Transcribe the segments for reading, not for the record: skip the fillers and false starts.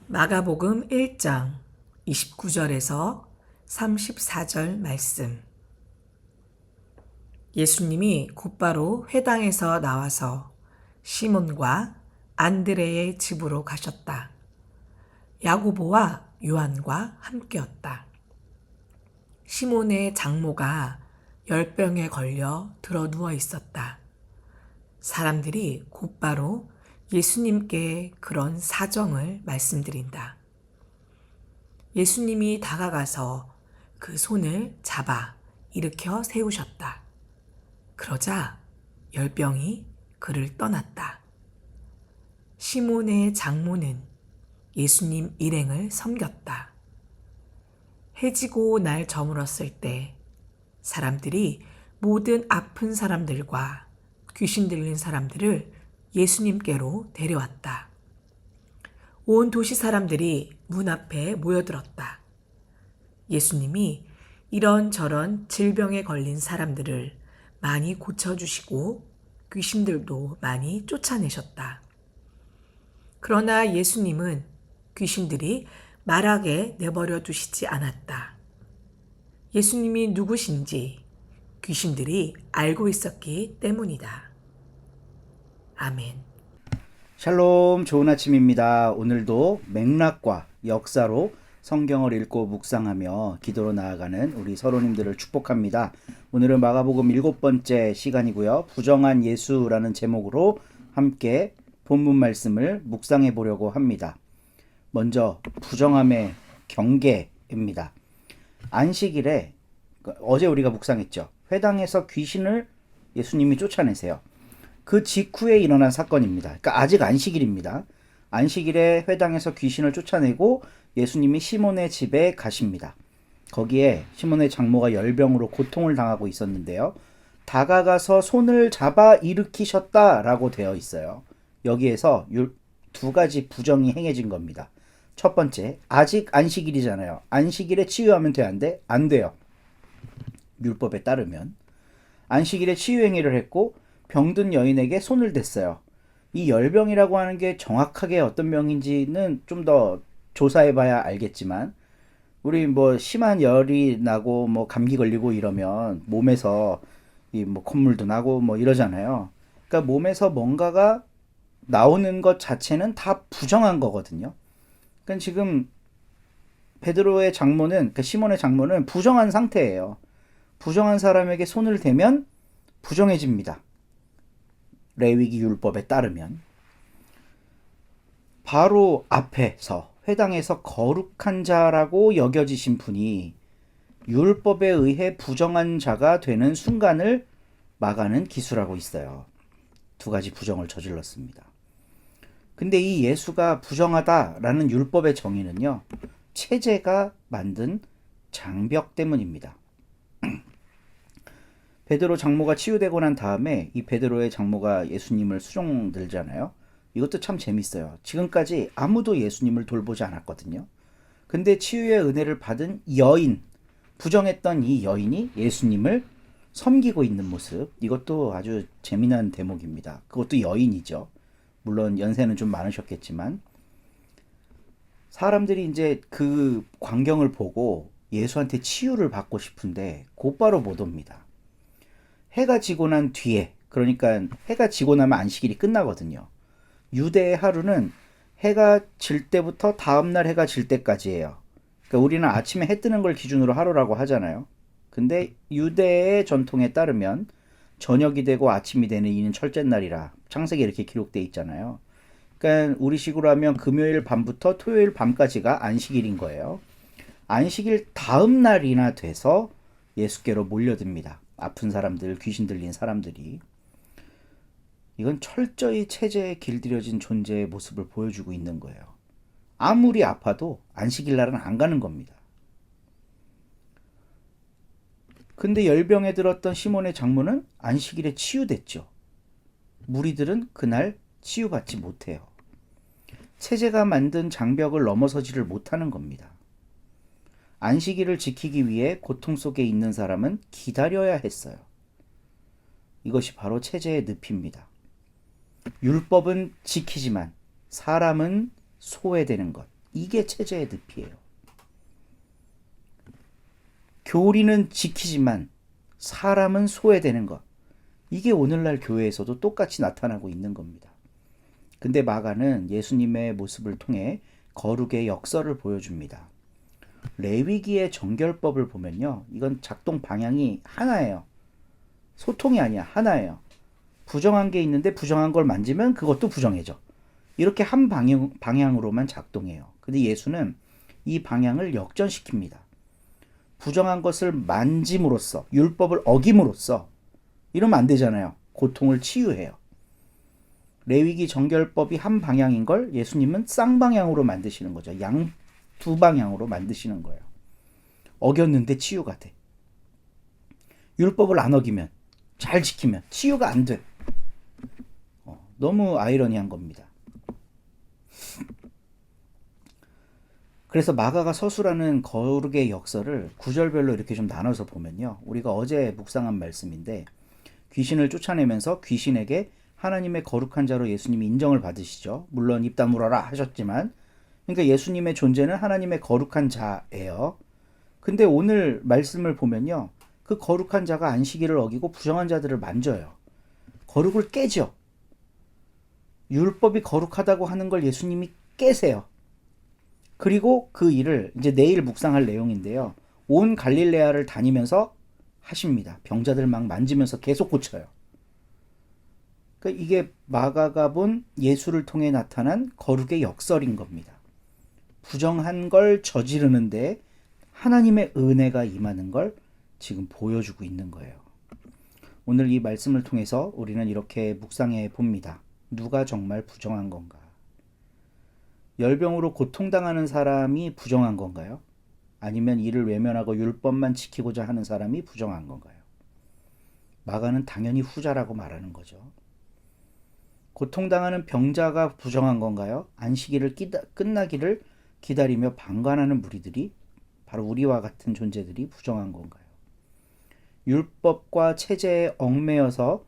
마가복음 1장 29절에서 34절 말씀. 예수님이 곧바로 회당에서 나와서 시몬과 안드레의 집으로 가셨다. 야고보와 요한과 함께였다. 시몬의 장모가 열병에 걸려 들어 누워 있었다. 사람들이 곧바로 예수님께 그런 사정을 말씀드린다. 예수님이 다가가서 그 손을 잡아 일으켜 세우셨다. 그러자 열병이 그를 떠났다. 시몬의 장모는 예수님 일행을 섬겼다. 해지고 날 저물었을 때 사람들이 모든 아픈 사람들과 귀신 들린 사람들을 예수님께로 데려왔다. 온 도시 사람들이 문 앞에 모여들었다. 예수님이 이런저런 질병에 걸린 사람들을 많이 고쳐주시고 귀신들도 많이 쫓아내셨다. 그러나 예수님은 귀신들이 말하게 내버려 두시지 않았다. 예수님이 누구신지 귀신들이 알고 있었기 때문이다. 아멘. 샬롬, 좋은 아침입니다. 오늘도 맥락과 역사로 성경을 읽고 묵상하며 기도로 나아가는 우리 서로님들을 축복합니다. 오늘은 마가복음 7번째 시간이고요. 부정한 예수라는 제목으로 함께 본문 말씀을 묵상해 보려고 합니다. 먼저 부정함의 경계입니다. 안식일에 어제 우리가 묵상했죠. 회당에서 귀신을 예수님이 쫓아내세요. 그 직후에 일어난 사건입니다. 그러니까 아직 안식일입니다. 안식일에 회당에서 귀신을 쫓아내고 예수님이 시몬의 집에 가십니다. 거기에 시몬의 장모가 열병으로 고통을 당하고 있었는데요. 다가가서 손을 잡아 일으키셨다라고 되어 있어요. 여기에서 두 가지 부정이 행해진 겁니다. 첫 번째, 아직 안식일이잖아요. 안식일에 치유하면 돼, 안 돼? 안 돼요. 율법에 따르면. 안식일에 치유행위를 했고 병든 여인에게 손을 댔어요. 이 열병이라고 하는 게 정확하게 어떤 병인지는 좀 더 조사해봐야 알겠지만, 우리 뭐 심한 열이 나고 뭐 감기 걸리고 이러면 몸에서 이 뭐 콧물도 나고 뭐 이러잖아요. 그러니까 몸에서 뭔가가 나오는 것 자체는 다 부정한 거거든요. 그러니까 지금 베드로의 장모는, 그러니까 시몬의 장모는 부정한 상태예요. 부정한 사람에게 손을 대면 부정해집니다. 레위기 율법에 따르면. 바로 앞에서 회당에서 거룩한 자라고 여겨지신 분이 율법에 의해 부정한 자가 되는 순간을 막아는 기술하고 있어요. 두 가지 부정을 저질렀습니다. 근데 이 예수가 부정하다라는 율법의 정의는요, 체제가 만든 장벽 때문입니다. 베드로 장모가 치유되고 난 다음에 이 베드로의 장모가 예수님을 수종들잖아요. 이것도 참 재밌어요. 지금까지 아무도 예수님을 돌보지 않았거든요. 근데 치유의 은혜를 받은 여인, 부정했던 이 여인이 예수님을 섬기고 있는 모습, 이것도 아주 재미난 대목입니다. 그것도 여인이죠. 물론 연세는 좀 많으셨겠지만 사람들이 이제 그 광경을 보고 예수한테 치유를 받고 싶은데 곧바로 못 옵니다. 해가 지고 난 뒤에, 그러니까 해가 지고 나면 안식일이 끝나거든요. 유대의 하루는 해가 질 때부터 다음날 해가 질 때까지예요. 그러니까 우리는 아침에 해 뜨는 걸 기준으로 하루라고 하잖아요. 근데 유대의 전통에 따르면 저녁이 되고 아침이 되는 이는 첫째 날이라 창세기에 이렇게 기록되어 있잖아요. 그러니까 우리식으로 하면 금요일 밤부터 토요일 밤까지가 안식일인 거예요. 안식일 다음 날이나 돼서 예수께로 몰려듭니다. 아픈 사람들, 귀신 들린 사람들이. 이건 철저히 체제에 길들여진 존재의 모습을 보여주고 있는 거예요. 아무리 아파도 안식일 날은 안 가는 겁니다. 근데 열병에 들었던 시몬의 장모는 안식일에 치유됐죠. 무리들은 그날 치유받지 못해요. 체제가 만든 장벽을 넘어서지를 못하는 겁니다. 안식일을 지키기 위해 고통 속에 있는 사람은 기다려야 했어요. 이것이 바로 체제의 늪입니다. 율법은 지키지만 사람은 소외되는 것. 이게 체제의 늪이에요. 교리는 지키지만 사람은 소외되는 것. 이게 오늘날 교회에서도 똑같이 나타나고 있는 겁니다. 근데 마가는 예수님의 모습을 통해 거룩의 역설을 보여줍니다. 레위기의 정결법을 보면요. 이건 작동 방향이 하나예요. 소통이 아니야. 하나예요. 부정한 게 있는데 부정한 걸 만지면 그것도 부정해져. 이렇게 한 방향으로만 작동해요. 근데 예수는 이 방향을 역전시킵니다. 부정한 것을 만짐으로써, 율법을 어김으로써, 이러면 안 되잖아요. 고통을 치유해요. 레위기 정결법이 한 방향인 걸 예수님은 쌍방향으로 만드시는 거죠. 양 두 방향으로 만드시는 거예요. 어겼는데 치유가 돼. 율법을 안 어기면, 잘 지키면 치유가 안 돼. 너무 아이러니한 겁니다. 그래서 마가가 서술하는 거룩의 역설을 구절별로 이렇게 좀 나눠서 보면요. 우리가 어제 묵상한 말씀인데 귀신을 쫓아내면서 귀신에게 하나님의 거룩한 자로 예수님이 인정을 받으시죠. 물론 입 다물어라 하셨지만, 그러니까 예수님의 존재는 하나님의 거룩한 자예요. 근데 오늘 말씀을 보면요. 그 거룩한 자가 안식일을 어기고 부정한 자들을 만져요. 거룩을 깨죠. 율법이 거룩하다고 하는 걸 예수님이 깨세요. 그리고 그 일을 이제 내일 묵상할 내용인데요. 온 갈릴레아를 다니면서 하십니다. 병자들 막 만지면서 계속 고쳐요. 그러니까 이게 마가가 본 예수를 통해 나타난 거룩의 역설인 겁니다. 부정한 걸 저지르는데 하나님의 은혜가 임하는 걸 지금 보여주고 있는 거예요. 오늘 이 말씀을 통해서 우리는 이렇게 묵상해 봅니다. 누가 정말 부정한 건가? 열병으로 고통당하는 사람이 부정한 건가요? 아니면 이를 외면하고 율법만 지키고자 하는 사람이 부정한 건가요? 마가는 당연히 후자라고 말하는 거죠. 고통당하는 병자가 부정한 건가요? 안식일을 끝나기를 기다리며 방관하는 무리들이, 바로 우리와 같은 존재들이 부정한 건가요? 율법과 체제에 얽매여서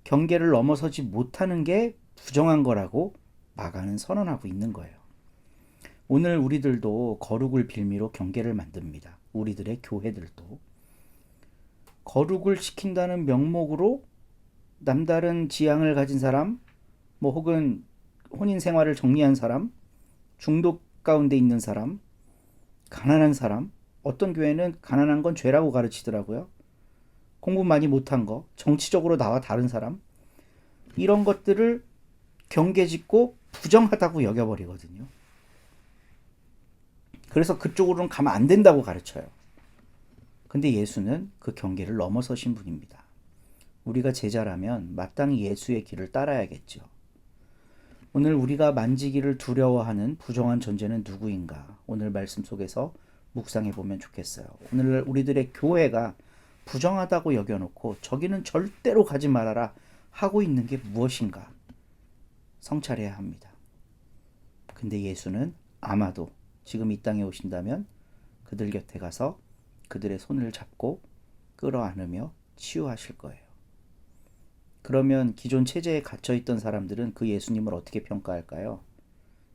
경계를 넘어서지 못하는 게 부정한 거라고 마가는 선언하고 있는 거예요. 오늘 우리들도 거룩을 빌미로 경계를 만듭니다. 우리들의 교회들도 거룩을 지킨다는 명목으로 남다른 지향을 가진 사람, 뭐 혹은 혼인 생활을 정리한 사람, 중독 가운데 있는 사람, 가난한 사람, 어떤 교회는 가난한 건 죄라고 가르치더라고요. 공부 많이 못한 거, 정치적으로 나와 다른 사람, 이런 것들을 경계 짓고 부정하다고 여겨버리거든요. 그래서 그쪽으로는 가면 안 된다고 가르쳐요. 근데 예수는 그 경계를 넘어서신 분입니다. 우리가 제자라면 마땅히 예수의 길을 따라야겠죠. 오늘 우리가 만지기를 두려워하는 부정한 존재는 누구인가? 오늘 말씀 속에서 묵상해 보면 좋겠어요. 오늘 우리들의 교회가 부정하다고 여겨놓고 저기는 절대로 가지 말아라 하고 있는 게 무엇인가? 성찰해야 합니다. 근데 예수는 아마도 지금 이 땅에 오신다면 그들 곁에 가서 그들의 손을 잡고 끌어안으며 치유하실 거예요. 그러면 기존 체제에 갇혀있던 사람들은 그 예수님을 어떻게 평가할까요?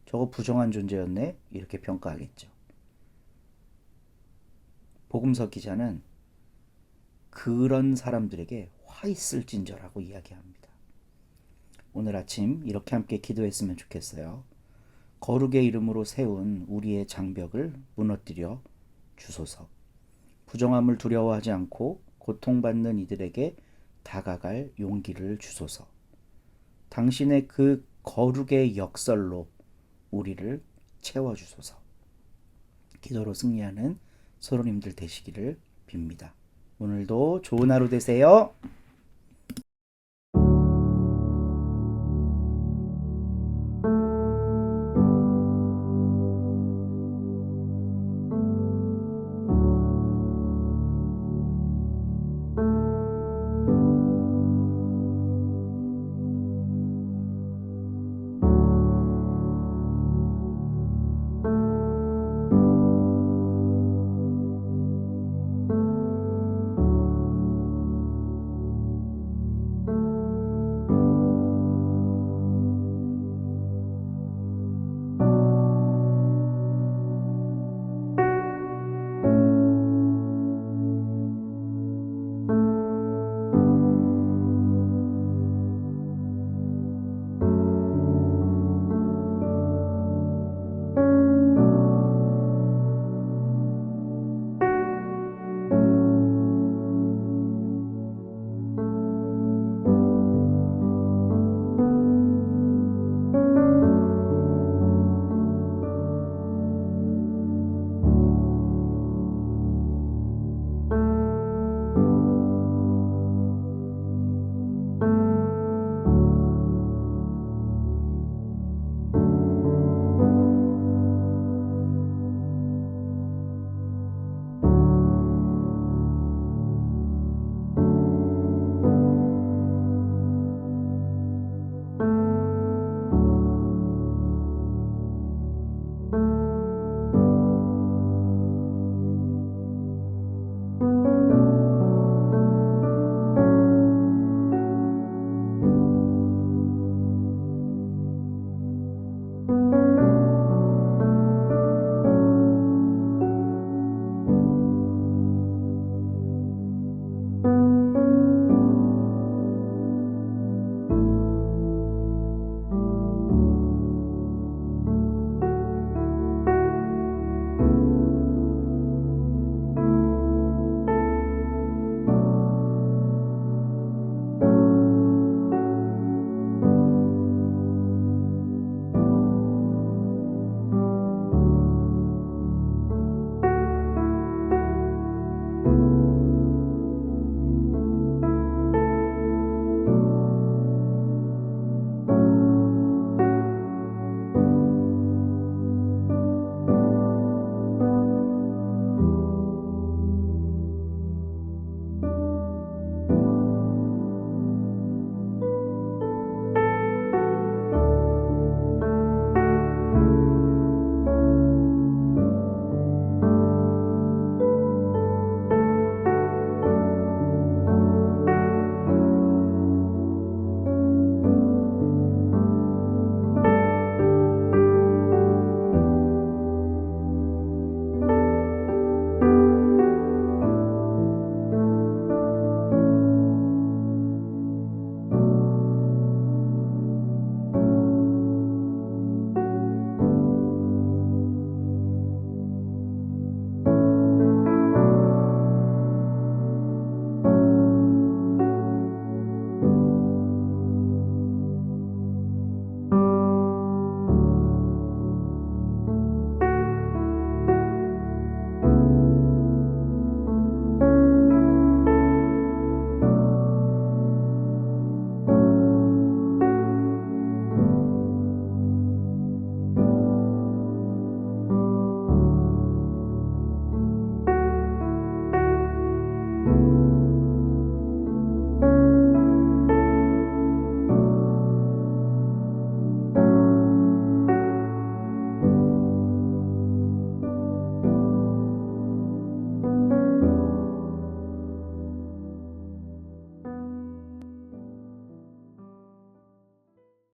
저거 부정한 존재였네? 이렇게 평가하겠죠. 복음서 기자는 그런 사람들에게 화 있을진저라고 이야기합니다. 오늘 아침 이렇게 함께 기도했으면 좋겠어요. 거룩의 이름으로 세운 우리의 장벽을 무너뜨려 주소서. 부정함을 두려워하지 않고 고통받는 이들에게 다가갈 용기를 주소서. 당신의 그 거룩의 역설로 우리를 채워주소서. 기도로 승리하는 서로님들 되시기를 빕니다. 오늘도 좋은 하루 되세요.